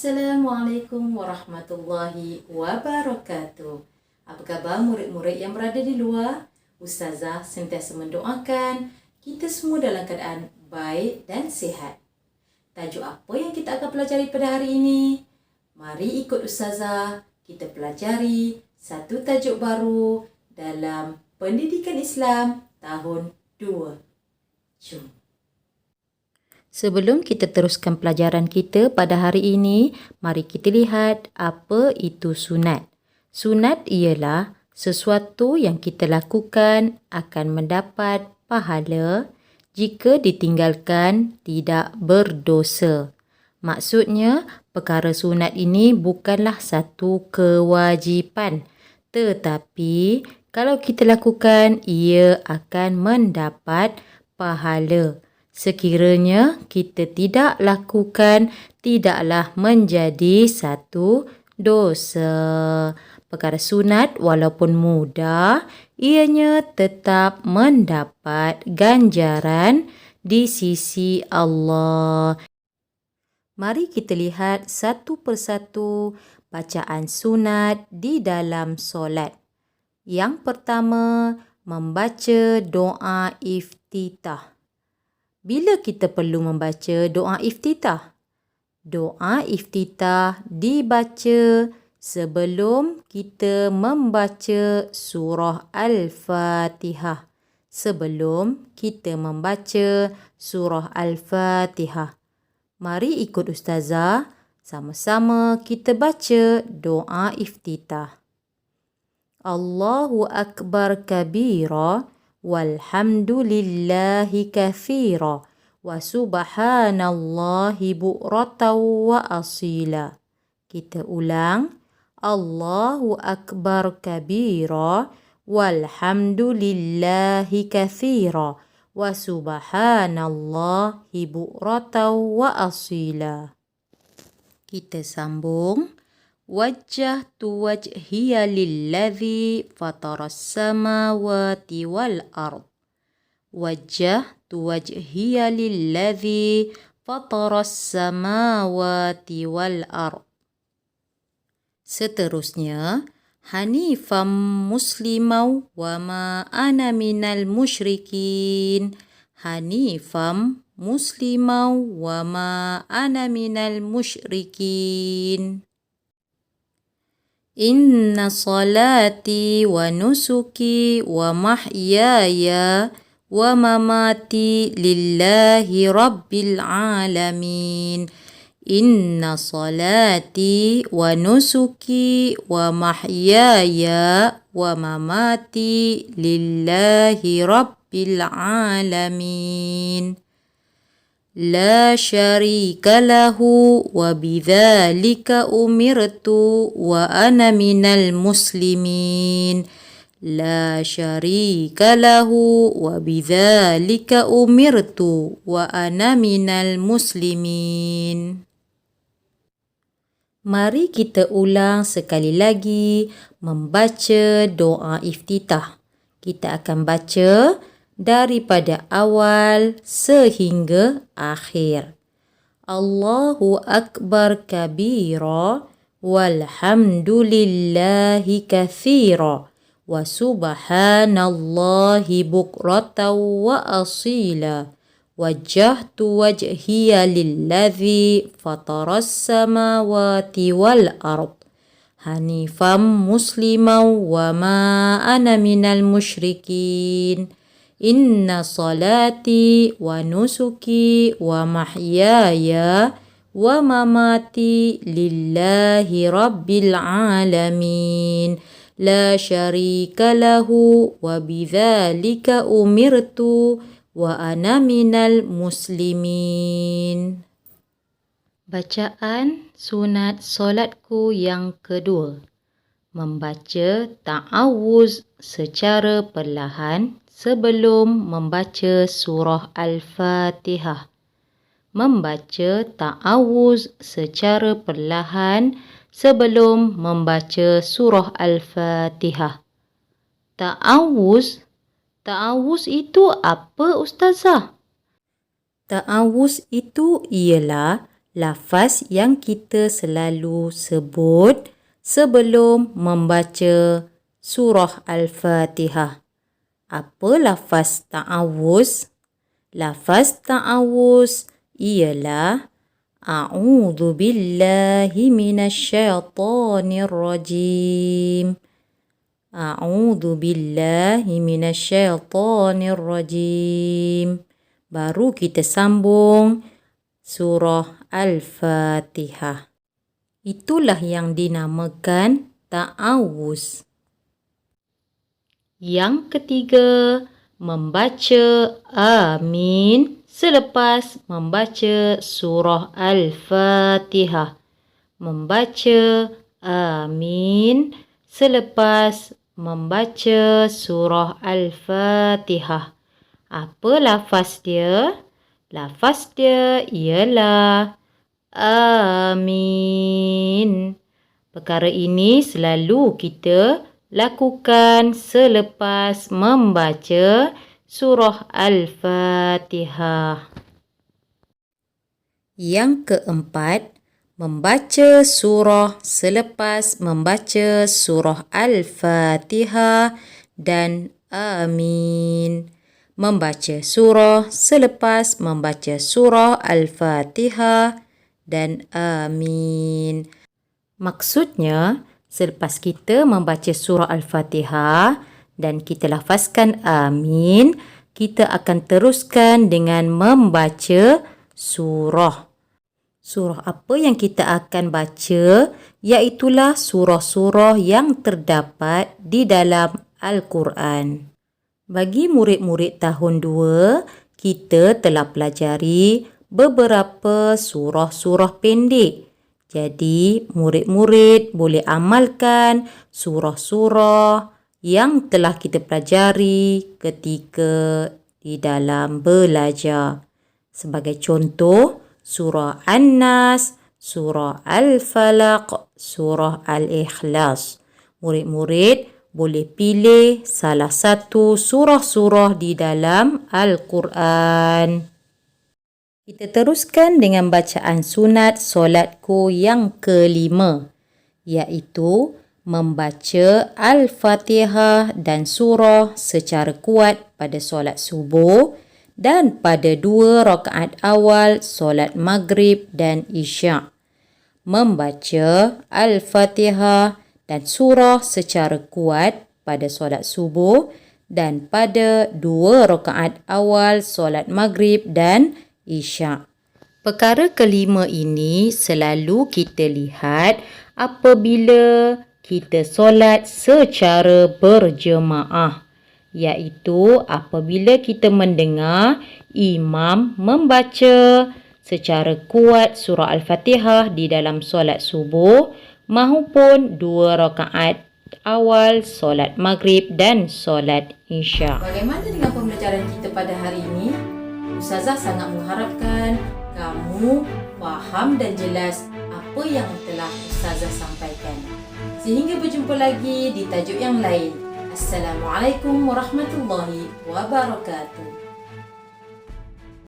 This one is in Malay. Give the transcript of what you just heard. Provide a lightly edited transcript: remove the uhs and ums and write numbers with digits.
Assalamualaikum warahmatullahi wabarakatuh. Apa khabar murid-murid yang berada di luar? Ustazah sentiasa mendoakan kita semua dalam keadaan baik dan sihat. Tajuk apa yang kita akan pelajari pada hari ini? Mari ikut Ustazah kita pelajari satu tajuk baru dalam Pendidikan Islam tahun 2. Jom. Sebelum kita teruskan pelajaran kita pada hari ini, mari kita lihat apa itu sunat. Sunat ialah sesuatu yang kita lakukan akan mendapat pahala jika ditinggalkan tidak berdosa. Maksudnya, perkara sunat ini bukanlah satu kewajipan, tetapi kalau kita lakukan, ia akan mendapat pahala. Sekiranya kita tidak lakukan, tidaklah menjadi satu dosa. Perkara sunat walaupun mudah, ianya tetap mendapat ganjaran di sisi Allah. Mari kita lihat satu persatu bacaan sunat di dalam solat. Yang pertama, membaca doa iftitah. Bila kita perlu membaca doa iftitah? Doa iftitah dibaca sebelum kita membaca surah Al-Fatihah. Sebelum kita membaca surah Al-Fatihah. Mari ikut Ustazah, sama-sama kita baca doa iftitah. Allahu Akbar kabira. Walhamdulillahi kathira wa subhanallahi bu'ratan wa asila. Kita ulang. Allahu Akbar kabira walhamdulillahi kathira wa subhanallahi bu'ratan wa asila. Kita sambung. Wajjahtu wajhiya lilladzi fataras samawati wal ard. Wajjahtu wajhiya lilladzi fataras samawati wal ard. Seterusnya, hanifam muslimau wa ma ana minal musyrikin. Hanifam muslimau wa ma ana minal musyrikin. Inna salati wa nusuki wa mahyaya wa mamati lillahi rabbil alamin. Inna salati wa nusuki wa mahyaya wa mamati lillahi rabbil alamin. La syarika lahu wa bidzalika umirtu wa ana minal muslimin. La syarika lahu wa bidzalika umirtu wa ana minal muslimin. Mari kita ulang sekali lagi membaca doa iftitah. Kita akan baca daripada awal sehingga akhir. Allahu Akbar kabira walhamdulillahi kathira wa subhanallahi bukratan wa asila. Wajjahtu wajhiya lilladzi fataras samawati wal ard. Hanifam musliman wa ma ana minal musyrikin. Inna salati wa nusuki wa mahyaya wa mamati lillahi rabbil alamin. La syarika lahu wa bidzalika umirtu wa ana minal muslimin. Bacaan sunat solatku yang kedua. Membaca ta'awuz secara perlahan sebelum membaca surah Al-Fatihah. Membaca ta'awuz secara perlahan sebelum membaca surah Al-Fatihah. Ta'awuz itu apa Ustazah? Ta'awuz itu ialah lafaz yang kita selalu sebut sebelum membaca surah Al-Fatihah. Apa lafaz ta'awuz? Lafaz ta'awuz ialah A'udzu billahi minasyaitonir rajim. A'udzu billahi minasyaitonir rajim. Baru kita sambung surah Al-Fatihah. Itulah yang dinamakan ta'awuz. Yang ketiga, membaca amin selepas membaca surah Al-Fatihah. Membaca amin selepas membaca surah Al-Fatihah. Apa lafaz dia? Lafaz dia ialah amin. Perkara ini selalu kita lakukan selepas membaca surah Al-Fatihah. Yang keempat, membaca surah selepas membaca surah Al-Fatihah dan amin. Membaca surah selepas membaca surah Al-Fatihah dan amin. Maksudnya, selepas kita membaca surah Al-Fatihah dan kita lafazkan amin, kita akan teruskan dengan membaca surah. Surah apa yang kita akan baca? Iaitulah surah-surah yang terdapat di dalam Al-Quran. Bagi murid-murid tahun 2, kita telah pelajari beberapa surah-surah pendek. Jadi, murid-murid boleh amalkan surah-surah yang telah kita pelajari ketika di dalam belajar. Sebagai contoh, surah An-Nas, surah Al-Falaq, surah Al-Ikhlas. Murid-murid boleh pilih salah satu surah-surah di dalam Al-Quran. Kita teruskan dengan bacaan sunat solatku yang kelima, iaitu membaca Al-Fatihah dan surah secara kuat pada solat subuh dan pada 2 rakaat awal solat maghrib dan isyak. Membaca Al-Fatihah dan surah secara kuat pada solat subuh dan pada 2 rakaat awal solat maghrib dan isyak. Perkara kelima ini selalu kita lihat apabila kita solat secara berjemaah, iaitu apabila kita mendengar imam membaca secara kuat surah Al-Fatihah di dalam solat subuh maupun 2 rakaat awal solat maghrib dan solat isyak. Bagaimana dengan pembelajaran kita pada hari ini? Ustazah sangat mengharapkan kamu faham dan jelas apa yang telah Ustazah sampaikan. Sehingga berjumpa lagi di tajuk yang lain. Assalamualaikum warahmatullahi wabarakatuh.